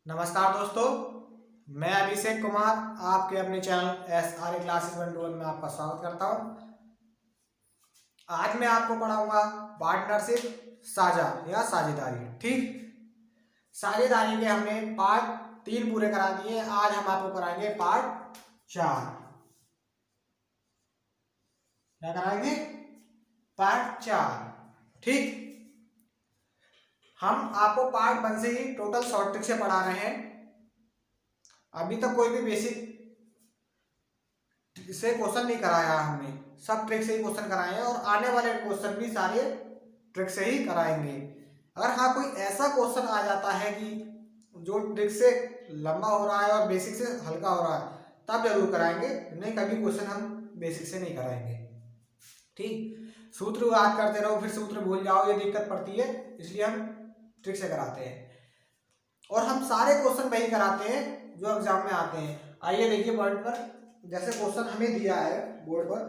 नमस्कार दोस्तों, मैं अभिषेक कुमार आपके अपने चैनल SRA क्लासेस 121 में आपका स्वागत करता हूं। आज मैं आपको पढ़ाऊंगा पार्टनरशिप साझा या साझेदारी। ठीक, साझेदारी के हमने पार्ट 3 पूरे करा दिए। आज हम आपको कराएंगे पार्ट 4। क्या कराएंगे? पार्ट 4। ठीक, हम आपको पार्ट 1 से ही टोटल शॉर्ट ट्रिक से पढ़ा रहे हैं। अभी तक कोई भी बेसिक से क्वेश्चन नहीं कराया हमने, सब ट्रिक से ही क्वेश्चन कराए हैं और आने वाले क्वेश्चन भी सारे ट्रिक से ही कराएंगे। अगर हाँ कोई ऐसा क्वेश्चन आ जाता है कि जो ट्रिक से लंबा हो रहा है और बेसिक से हल्का हो रहा है, तब जरूर कराएंगे, नहीं कभी क्वेश्चन हम बेसिक से नहीं कराएंगे। ठीक, सूत्र याद करते रहो, फिर सूत्र भूल जाओ, ये दिक्कत पड़ती है, इसलिए हम ट्रिक से कराते हैं। और हम सारे क्वेश्चन वही कराते हैं जो एग्जाम में आते हैं। आइए देखिए पॉइंट पर, जैसे क्वेश्चन हमें दिया है बोर्ड पर,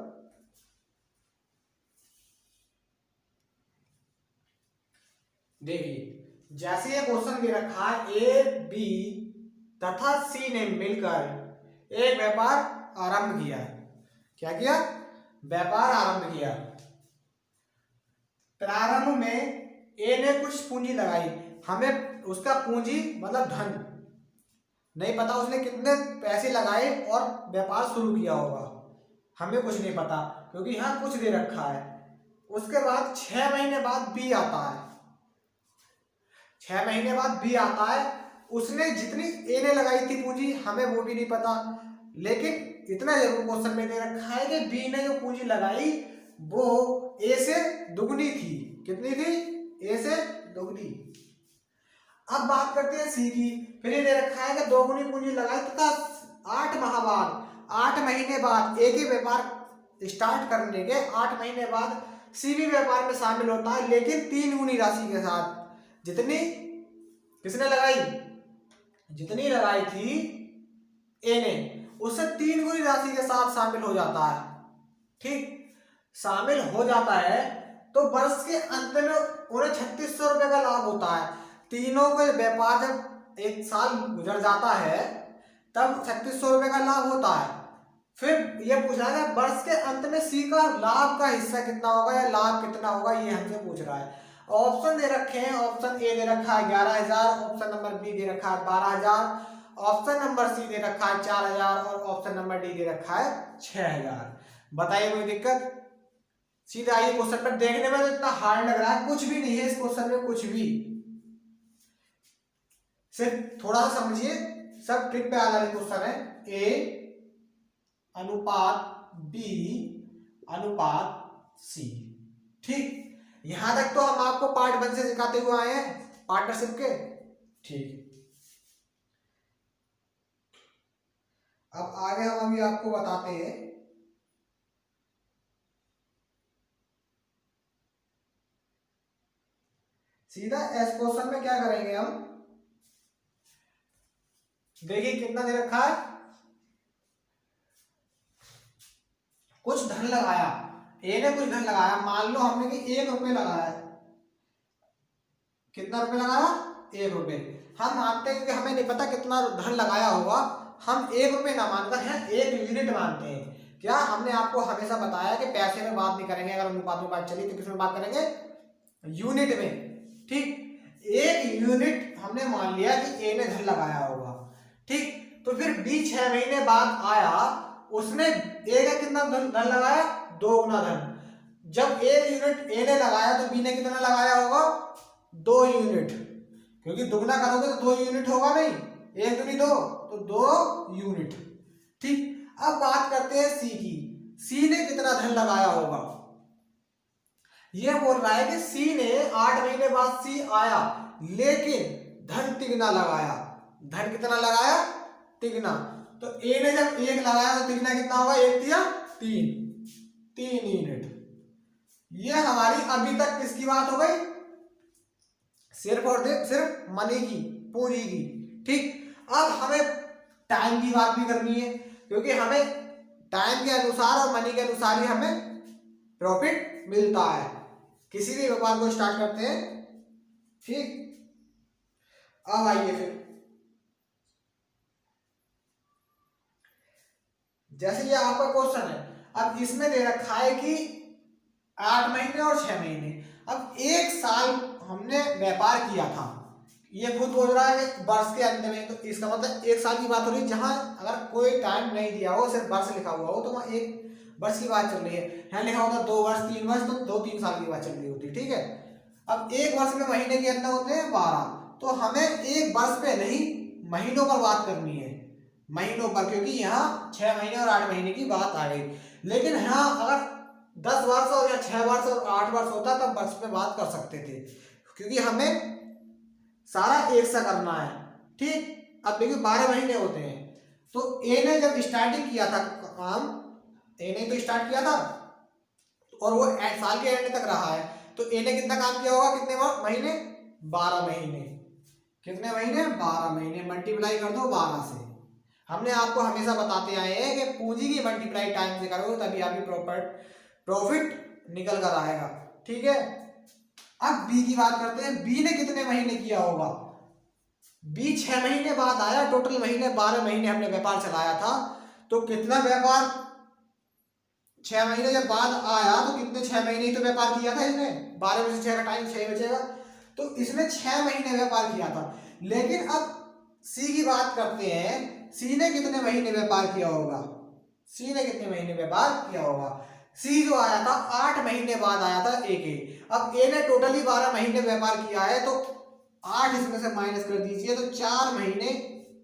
देखिए जैसे ये क्वेश्चन दे रखा है, ए बी तथा सी ने मिलकर एक व्यापार आरंभ किया। क्या किया? व्यापार आरंभ किया। प्रारंभ में ए ने कुछ पूंजी लगाई, हमें उसका पूंजी मतलब धन नहीं पता, उसने कितने पैसे लगाए और व्यापार शुरू किया होगा, हमें कुछ नहीं पता क्योंकि यहाँ कुछ दे रखा है। उसके बाद 6 महीने बाद बी आता है। 6 महीने बाद बी आता है, उसने जितनी ए ने लगाई थी पूंजी हमें वो भी नहीं पता, लेकिन इतना जरूर क्वेश्चन में दे रखा है कि बी ने जो पूंजी लगाई वो ए से दुगनी थी। कितनी थी? ए से दुगनी। अब बात करते हैं सी की। फिर ये दे रखा है कि दोगुनी पूंजी लगाई तथा 8 माह बाद, 8 महीने बाद एक ही व्यापार स्टार्ट करने के 8 महीने बाद सी भी व्यापार में शामिल होता है, लेकिन 3 गुनी राशि के साथ। जितनी किसने लगाई? जितनी लगाई थी ए ने, उससे 3 गुनी राशि के साथ शामिल हो जाता है। ठीक, शामिल हो जाता है तो वर्ष के अंत में उन्हें 3600 रुपए का लाभ होता है। तीनों के व्यापार जब एक साल गुजर जाता है तब 3600 रुपए का लाभ होता है। फिर ये पूछा है वर्ष के अंत में सी का लाभ का हिस्सा कितना होगा या लाभ कितना होगा, ये हमसे पूछ रहा है। ऑप्शन दे रखे हैं, ऑप्शन ए दे रखा है 11,000, ऑप्शन नंबर बी दे रखा है 12,000, ऑप्शन नंबर सी दे रखा है 4,000 और ऑप्शन नंबर डी दे रखा है 6,000। बताइए कोई दिक्कत? सीधे आइए क्वेश्चन पर। देखने में तो इतना हार्ड लग रहा है, कुछ भी नहीं है इस क्वेश्चन में, कुछ भी, सिर्फ थोड़ा सा समझिए, सब ट्रिक पे आधारित क्वेश्चन है। ए अनुपात बी अनुपात सी। ठीक, यहां तक तो हम आपको पार्ट 1 से सिखाते हुए आए हैं पार्टनरशिप के। ठीक, अब आगे हम अभी आपको बताते हैं। सीधा एस क्वेश्चन में क्या करेंगे हम, देखिए कितना दे रखा है। कुछ धन लगाया, ए ने कुछ धन लगाया, मान लो हमने कि 1 रुपये लगाया। कितना रुपये लगाया? 1 रुपये। हम मानते हैं कि हमें नहीं पता कितना धन लगाया होगा, हम 1 रुपये ना मानकर हैं 1 यूनिट मानते हैं। क्या हमने आपको हमेशा बताया कि पैसे में बात नहीं करेंगे, अगर अनुपात में बात चली तो किस में बात करेंगे? यूनिट में। ठीक, 1 यूनिट हमने मान लिया कि ए ने धन लगाया होगा। ठीक, तो फिर बी 6 महीने बाद आया, उसने ए का कितना धन लगाया? 2 गुना धन। जब 1 यूनिट ए ने लगाया तो बी ने कितना लगाया होगा? 2 यूनिट, क्योंकि दुगना करोगे तो 2 यूनिट होगा नहीं, 1 दूनी 2 तो 2 यूनिट। ठीक, अब बात करते हैं सी की। सी ने कितना धन लगाया होगा? ये बोल रहा है कि सी ने 8 महीने बाद सी आया, लेकिन धन तिगना लगाया। धन कितना लगाया? तिगना। तो ए ने जब 1 लगाया तो तिगना कितना होगा? 1 तिया 3 यूनिट। ये हमारी अभी तक किसकी बात हो गई? सिर्फ और सिर्फ मनी की, पूंजी की। ठीक, अब हमें टाइम की बात भी करनी है, क्योंकि हमें टाइम के अनुसार और मनी के अनुसार ही हमें प्रॉफिट मिलता है किसी भी व्यापार को स्टार्ट करते हैं। ठीक, अब आइए फिर जैसे ये आपका क्वेश्चन है, अब इसमें दे रखा है कि 8 महीने और 6 महीने। अब 1 साल हमने व्यापार किया था, ये खुद बोल रहा है कि वर्ष के अंत में, तो इसका मतलब 1 साल की बात हो रही है। जहां अगर कोई टाइम नहीं दिया हो, सिर्फ वर्ष लिखा हुआ हो, तो वहां 1 वर्ष की बात चल रही है। यहाँ लिखा होता 2 वर्ष 3 वर्ष, तो 2-3 साल की बात चल रही होती, ठीक है। अब 1 वर्ष में महीने कितने होते हैं? 12। तो हमें 1 वर्ष पे नहीं, महीनों पर बात करनी है, महीनों पर, क्योंकि यहाँ 6 महीने और 8 महीने की बात आ गई। लेकिन यहाँ अगर 10 वर्ष और या 6 वर्ष और 8 वर्ष होता तब वर्ष पे बात कर सकते थे, क्योंकि हमें सारा एक सा करना है, ठीक। अब देखिए 12 महीने होते हैं, तो ए ने जब स्टार्टिंग किया था काम, ए ने तो स्टार्ट किया था और वो साल के एंड तक रहा है, तो ए ने कितना काम किया होगा? कितने महीने? 12 महीने। कितने महीने? 12 महीने। मल्टीप्लाई कर दो 12 से। हमने आपको हमेशा बताते आए हैं कि पूंजी की मल्टीप्लाई टाइम से करोगे तभी आपकी प्रॉफिट निकल कर आएगा, ठीक है। अब बी की बात करते हैं, बी ने कितने महीने किया होगा? बी 6 महीने बाद आया, टोटल महीने 12 महीने हमने व्यापार चलाया था, तो कितना व्यापार 6 महीने जब बाद आया तो कितने 6 महीने ही तो व्यापार किया था इसने, 12 में से 6 का टाइम 6 बचेगा, तो इसने 6 महीने व्यापार किया था। लेकिन अब सी की बात करते हैं, सी ने कितने महीने व्यापार किया होगा? सी ने कितने महीने व्यापार किया होगा? सी जो आया था 8 महीने बाद आया था ए के। अब ए ने टोटली 12 महीने व्यापार किया है, तो 8 इसमें से माइनस कर दीजिए, तो 4 महीने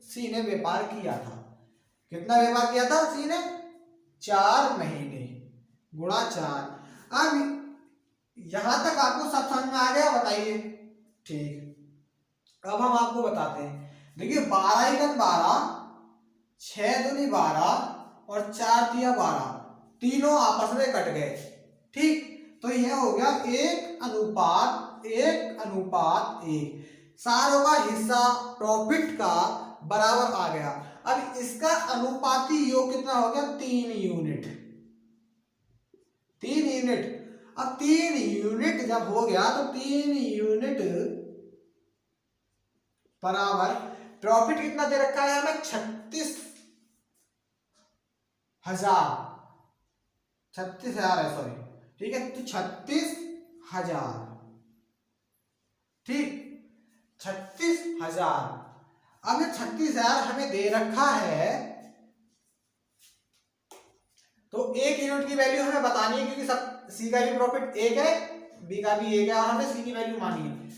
सी ने व्यापार किया था। कितना व्यापार किया था सी ने? 4 महीने गुणा 4। अब यहां तक आपको सब समझ में आ गया? बताइए, ठीक। अब हम आपको बताते हैं, देखिए 12 एकम 12, 6 दूनी 12 और 4 तिया 12, तीनों आपस में कट गए, ठीक। तो यह हो गया 1:1:1। सारों का हिस्सा प्रॉफिट का बराबर आ गया। अब इसका अनुपाती योग कितना हो गया? 3 यूनिट। 3 यूनिट। अब 3 यूनिट जब हो गया तो 3 यूनिट बराबर प्रॉफिट कितना दे रखा है हमें? 36,000 है, सॉरी, ठीक है। तो 36,000, ठीक, 36,000। अब ये 36,000 हमें दे रखा है, तो 1 यूनिट की वैल्यू हमें बतानी है, क्योंकि सब सी का भी प्रॉफिट 1 है, बी का भी 1 है, और हमें सी की वैल्यू मानी है।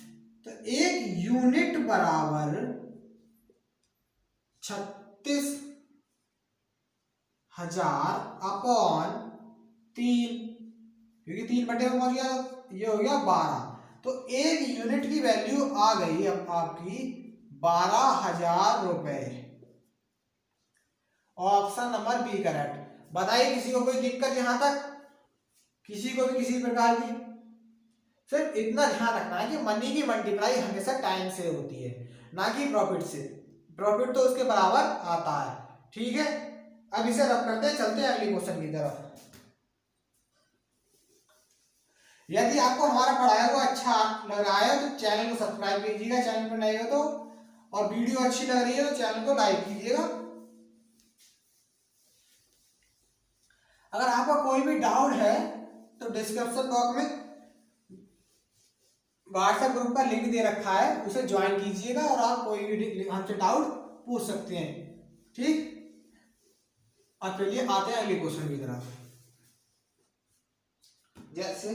तो 1 यूनिट बराबर 36,000 अपॉन 3, क्योंकि 3 बटे में पहुंच गया, ये हो गया 12। तो 1 यूनिट की वैल्यू आ गई अब आपकी 12,000 रुपए। Option number B correct. बताइए किसी को कोई दिक्कत यहां तक? किसी को भी किसी प्रकार की? सिर्फ इतना ध्यान रखना है कि मनी की मल्टीप्लाई हमेशा टाइम से होती है, ना कि प्रॉफिट से। प्रॉफिट तो उसके बराबर आता है, ठीक है। अब इसे रब करते हैं, चलते हैं अगले क्वेश्चन की तरफ। यदि आपको हमारा पढ़ाया हुआ अच्छा लग रहा है तो चैनल को सब्सक्राइब कीजिएगा, चैनल पर नए हो तो, और वीडियो अच्छी लग रही है तो चैनल को लाइक कीजिएगा। अगर आपका कोई भी डाउट है तो डिस्क्रिप्शन बॉक्स में व्हाट्सएप ग्रुप का लिंक दे रखा है, उसे ज्वाइन कीजिएगा और आप कोई भी हमसे डाउट पूछ सकते हैं, ठीक। अब चलिए आते हैं अगले क्वेश्चन की तरफ। जैसे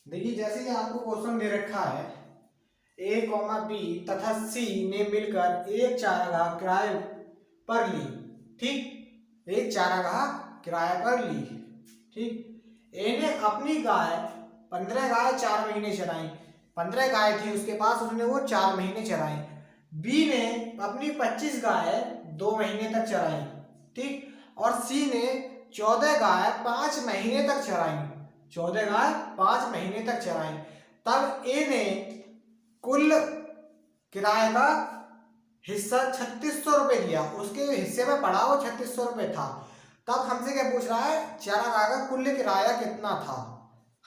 देखिए, जैसे कि आपको क्वेश्चन दे रखा है, ए कॉमा बी तथा सी ने मिलकर एक चारागाह किराए पर ली, ठीक। एक चारागाह किराए पर ली, ठीक। ए ने अपनी गाय 15 गाय 4 महीने चराई, 15 गाय थी उसके पास, उसने वो 4 महीने चराई। बी ने अपनी 25 गाय 2 महीने तक चराई, ठीक। और सी ने 14 गाय 5 महीने तक चराई, 14 गाय 5 महीने तक चराई। तब ए ने कुल किराए का हिस्सा 3600 रुपए दिया, उसके हिस्से में पड़ा वो 3600 रुपए था। तब हमसे क्या पूछ रहा है? चारागाह का कुल किराया कितना था।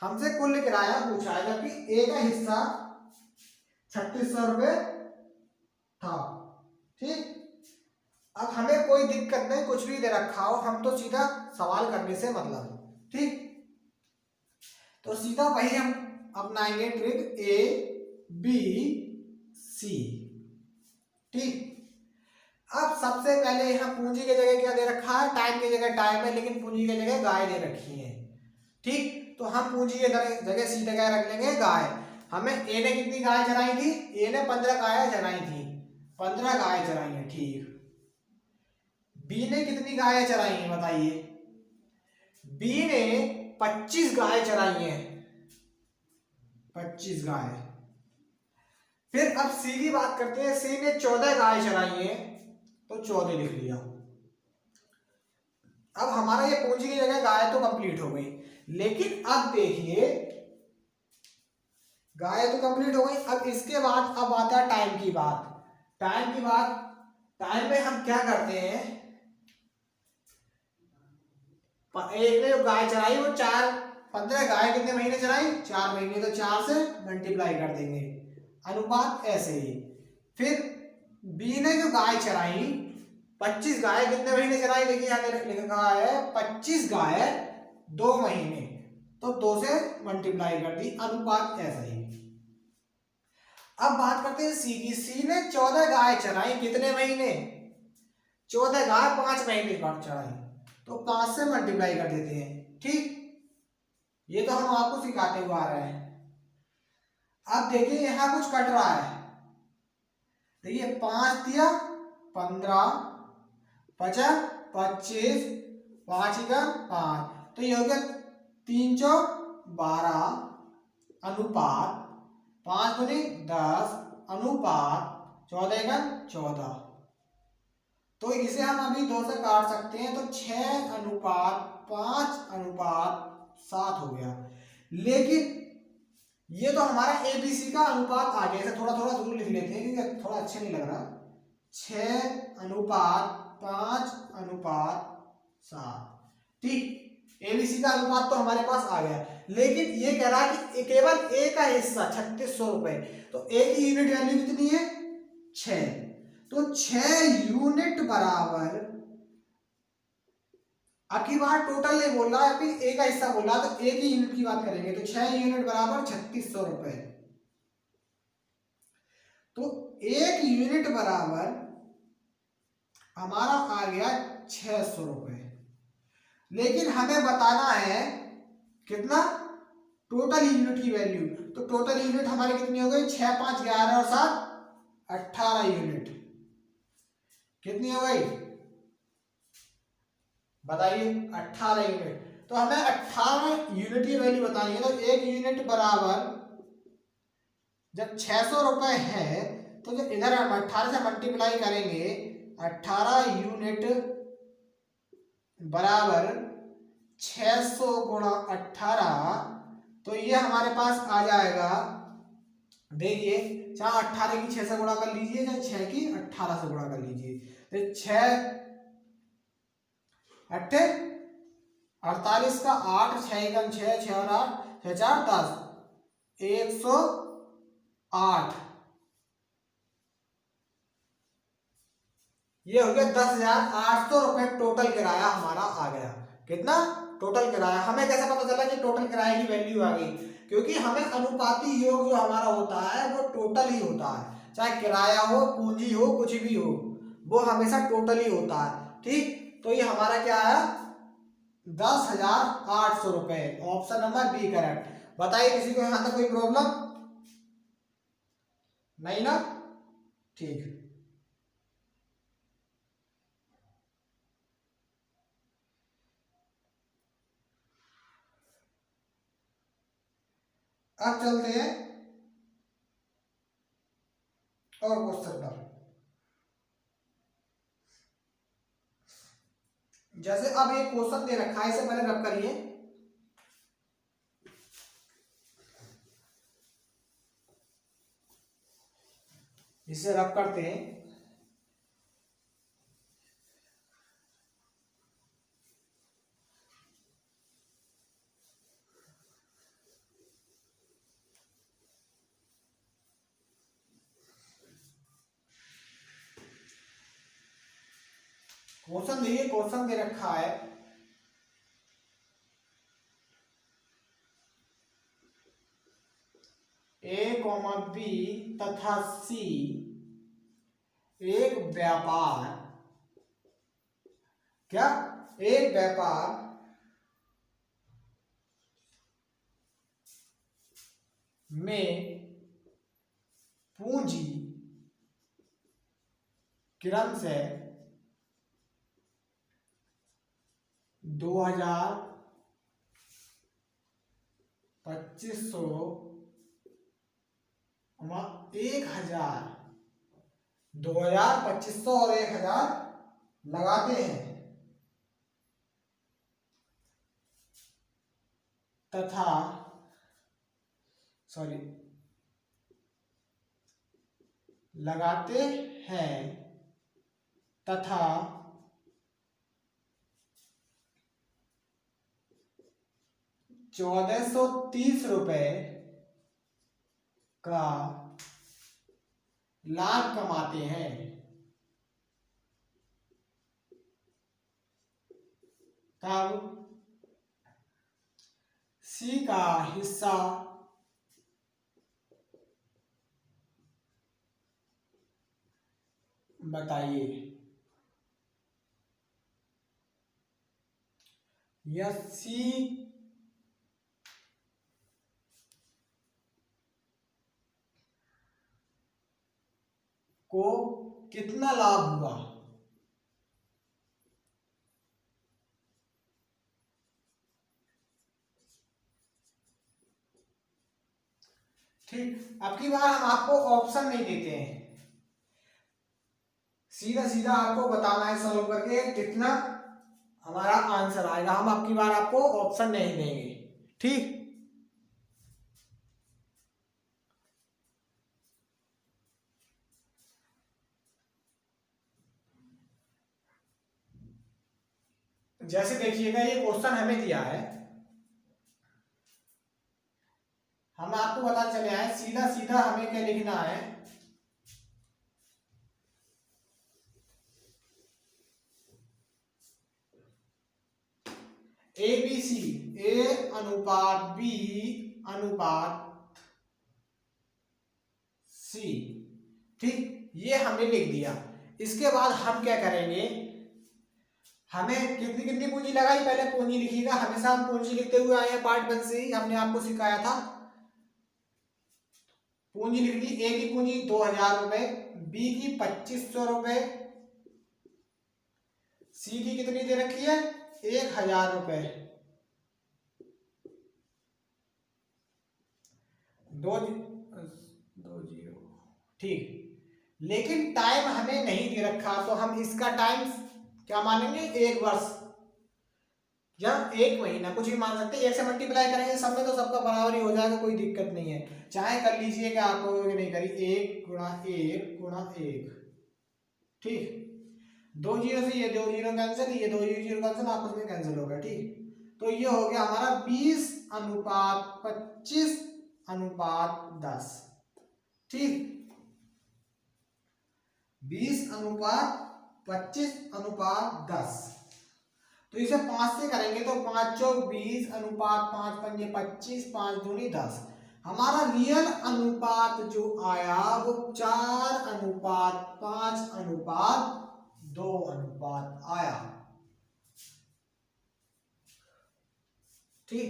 हमसे कुल किराया पूछा है, जबकि ए का हिस्सा 3600 रुपए था, ठीक। अब हमें कोई दिक्कत नहीं, कुछ भी दे रखा हो, हम तो सीधा सवाल करने से मतलब। ठीक, तो सीधा वही हम अपनाएंगे ट्रिक ए बी सी। ठीक, अब सबसे पहले यहाँ पूंजी की जगह क्या दे रखा है, टाइम की जगह टाइम है, लेकिन पूंजी की जगह गाय दे रखी है। ठीक, तो हम पूंजी की जगह सीधे क्या रख लेंगे, गाय। हमें ए ने कितनी गाय चराई थी, ए ने 15 गाय चराई थी, 15 गाय चराई है। ठीक, बी ने कितनी गाय चराई है बताइए, बी ने 25 गाय चराई है, 25 गाय। फिर अब सी की बात करते हैं, सी ने 14 गाय चराई है, तो 14 लिख लिया। अब हमारा ये पूंजी की जगह गाय तो कंप्लीट हो गई, लेकिन अब देखिए गाय तो कंप्लीट हो गई। अब इसके बाद अब आता है टाइम की बात। टाइम की बात, टाइम में हम क्या करते हैं, एक ने जो गाय चराई वो 15 गाय कितने महीने चराई, 4 महीने, तो 4 से मल्टीप्लाई कर देंगे, अनुपात ऐसे ही। फिर बी ने जो गाय चराई 25 गाय कितने महीने चराई, देखिए यहाँ लिखा है 25 गाय 2 महीने, तो 2 से मल्टीप्लाई कर दी, अनुपात ऐसा ही। अब बात करते हैं सी की। सी ने 14 गाय चराई कितने महीने, 14 गाय 5 महीने बाद चराई, तो 5 से मल्टीप्लाई कर देते हैं। ठीक, ये तो हम आपको सिखाते हुए आ रहे हैं। अब देखिए यहां कुछ कट रहा है, देखिए 5 दिया 15, 50, 25, 5 का 5, तो ये हो गया 3 चौक 12, अनुपात 5 दूनी 10, अनुपात 14 का 14। तो इसे हम अभी 2 से काट सकते हैं, तो 6 अनुपात 5 अनुपात 7 हो गया। लेकिन ये तो हमारा एबीसी का अनुपात आ गया, इसे थोड़ा थोड़ा दूर लिख लेते हैं क्योंकि थोड़ा अच्छा नहीं लग रहा। 6 अनुपात 5 अनुपात 7। ठीक, एबीसी का अनुपात तो हमारे पास आ गया, लेकिन ये कह रहा है कि केवल ए का हिस्सा 3600 रुपए, तो ए की यूनिट वैल्यू कितनी है 6, तो 6 यूनिट बराबर, अब की बार टोटल नहीं बोल रहा है, अभी ए का हिस्सा बोल रहा है, तो ए की यूनिट की बात करेंगे, तो 6 यूनिट बराबर 3600 रुपए, तो 1 यूनिट बराबर हमारा आ गया 600 रुपए। लेकिन हमें बताना है कितना, टोटल यूनिट की वैल्यू, तो टोटल यूनिट हमारी कितनी हो गई, 6 5 11 और 7 18 यूनिट, कितनी हो गई बताइए, 18 यूनिट। तो हमें 18 यूनिट की वैल्यू बतानी है, तो 1 यूनिट बराबर जब 600 रुपए है, तो जब इधर हम 18 से मल्टीप्लाई करेंगे, 18 यूनिट बराबर 600 गुणा 18, तो ये हमारे पास आ जाएगा, देखिए चाहे 18 की 6 से गुणा कर लीजिए, चाहे 6 की 18 से गुणा कर लीजिए, तो 6 अट्ठे 48 का 8, 6 एकम 6, 6 और 8, 6 4 10, 108, ये हो गया 10,800 रुपए टोटल किराया हमारा आ गया। कितना टोटल किराया, हमें कैसे पता चला कि टोटल किराए की वैल्यू आ गई, क्योंकि हमें अनुपाती योग जो हमारा होता है वो टोटल ही होता है, चाहे किराया हो पूंजी हो कुछ भी हो, वो हमेशा टोटल ही होता है। ठीक, तो ये हमारा क्या है 10,800 रुपए, ऑप्शन नंबर बी करेक्ट। बताइए किसी को यहां तक कोई प्रॉब्लम नहीं ना, ठीक। अब चलते हैं और क्वेश्चन पर। जैसे अब एक क्वेश्चन दे रखा है, इसे पहले रब करिए, इसे रब करते हैं। क्वेश्चन देखिए, क्वेश्चन दे रखा है ए कॉमा बी तथा सी एक व्यापार, क्या, एक व्यापार में पूंजी क्रमशः 2000, 2500 और 1000, 2000, 2500 और 1000 लगाते हैं तथा लगाते हैं तथा 1430 रुपए का लाभ कमाते हैं। तब सी का हिस्सा बताइए। यह सी को कितना लाभ हुआ? ठीक, अब की बार हम आपको ऑप्शन नहीं देते हैं, सीधा सीधा आपको बताना है सॉल्व करके कितना हमारा आंसर आएगा। हम आपकी बार आपको ऑप्शन नहीं देंगे। ठीक, जैसे देखिएगा ये क्वेश्चन हमें दिया है, हम आपको पता चले आए, सीधा सीधा हमें क्या लिखना है, ए बी सी, ए अनुपात बी अनुपात सी। ठीक, ये हमने लिख दिया। इसके बाद हम क्या करेंगे, हमें कितनी कितनी पूंजी लगाई, पहले पूंजी लिखिएगा, हमेशा हम पूंजी लिखते हुए आए हैं, पार्ट 1 से ही हमने आपको सिखाया था। पूंजी लिख दी, ए की पूंजी 2000 रुपए, बी की 2500 रुपए, सी की कितनी दे रखी है 1000 रुपए, दो जीरो। ठीक, लेकिन टाइम हमें नहीं दे रखा, तो हम इसका टाइम क्या मानेंगे, 1 वर्ष या 1 महीना, कुछ भी मान सकते हैं। 1 से मल्टीप्लाई करेंगे सब में तो सबका बराबर ही हो जाएगा, कोई दिक्कत नहीं है, चाहे कर लीजिए कि आप नहीं करी, 1 गुणा 1 गुणा 1। ठीक, 2 जीरो से ये 2 जीरो कैंसिल, ये 2 जीरो कैंसिल, आपस में कैंसिल होगा। ठीक, तो ये हो गया हमारा 20 अनुपात 25 अनुपात 10। ठीक, 20 अनुपात 25 अनुपात 10। तो इसे 5 से करेंगे तो 5 चौक 20 अनुपात 5 पंजे 25, 5 दूनी 10। हमारा रियल अनुपात जो आया वो 4 अनुपात 5 अनुपात 2 अनुपात आया। ठीक,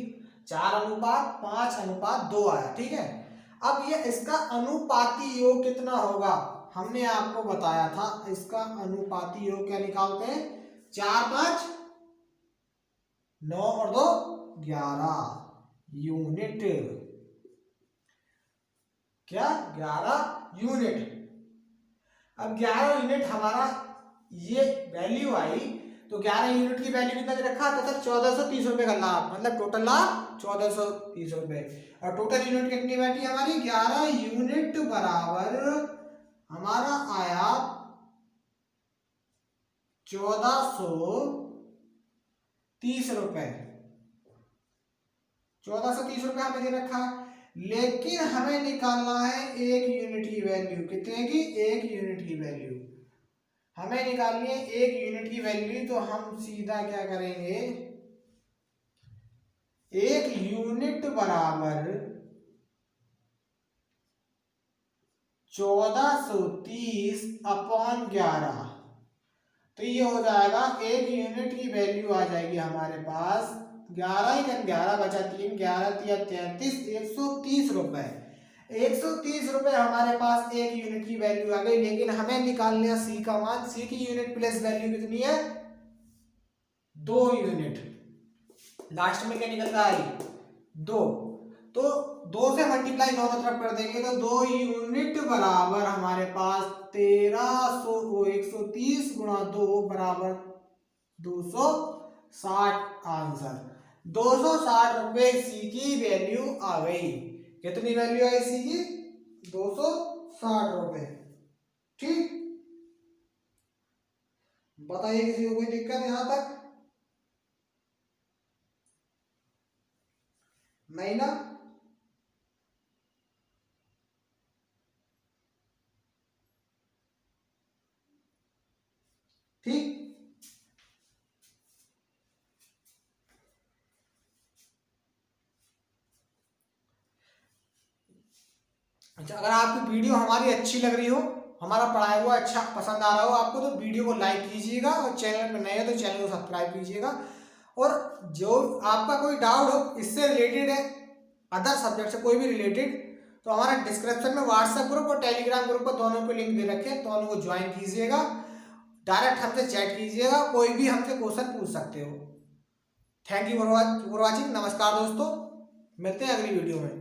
4 अनुपात 5 अनुपात 2 आया। ठीक है, अब ये इसका अनुपाती योग कितना होगा, हमने आपको बताया था, इसका अनुपाती योग क्या निकालते हैं, 4 5 9 और 2 11 यूनिट, क्या 11 यूनिट। अब 11 यूनिट हमारा ये वैल्यू आई, तो 11 यूनिट की वैल्यू कितना रखा था, 1430 रुपए का लाभ, मतलब टोटल लाभ 1430 रुपए, और टोटल यूनिट कितनी बैठी हमारी 11 यूनिट बराबर हमारा आया 1430 रुपए। 1430 रुपए हमें दे रखा, लेकिन हमें निकालना है 1 यूनिट की वैल्यू, कितने की 1 यूनिट की वैल्यू। हमें निकालनी है एक यूनिट की वैल्यू, तो हम सीधा क्या करेंगे, एक यूनिट बराबर 1430 अपॉन 11। तो ये हो जाएगा एक यूनिट की वैल्यू आ जाएगी हमारे पास 11 11 बचा 3, 11 तिया 33, 130 रुपए। 130 रुपए हमारे पास एक यूनिट की वैल्यू आ गई। लेकिन हमें निकालना है सी का मान। सी की यूनिट प्लेस वैल्यू कितनी है, 2 यूनिट। लास्ट में क्या निकलता है, 2। तो 2 से मल्टीप्लाई दोनों तरफ कर देंगे तो 2 यूनिट बराबर हमारे पास 130 गुणा 2 बराबर 260। आंसर 260 रुपए सी की वैल्यू आ गई। कितनी वैल्यू आई सी की, 260 रुपए। ठीक, बताइए किसी को कोई दिक्कत यहां तक, नहीं ना। ठीक, अच्छा, अगर आपकी वीडियो हमारी अच्छी लग रही हो, हमारा पढ़ाया हुआ अच्छा पसंद आ रहा हो आपको, तो वीडियो को लाइक कीजिएगा और चैनल पर नए हो तो चैनल को सब्सक्राइब कीजिएगा। और जो आपका कोई डाउट हो इससे रिलेटेड है, अदर सब्जेक्ट से कोई भी रिलेटेड, तो हमारा डिस्क्रिप्शन में व्हाट्सएप ग्रुप और टेलीग्राम ग्रुप पर दोनों पे लिंक दे रखे हैं, दोनों को ज्वाइन कीजिएगा। डायरेक्ट हमसे चैट कीजिएगा, कोई भी हमसे क्वेश्चन पूछ सकते हो। Thank you for watching. नमस्कार दोस्तों, मिलते हैं अगली वीडियो में।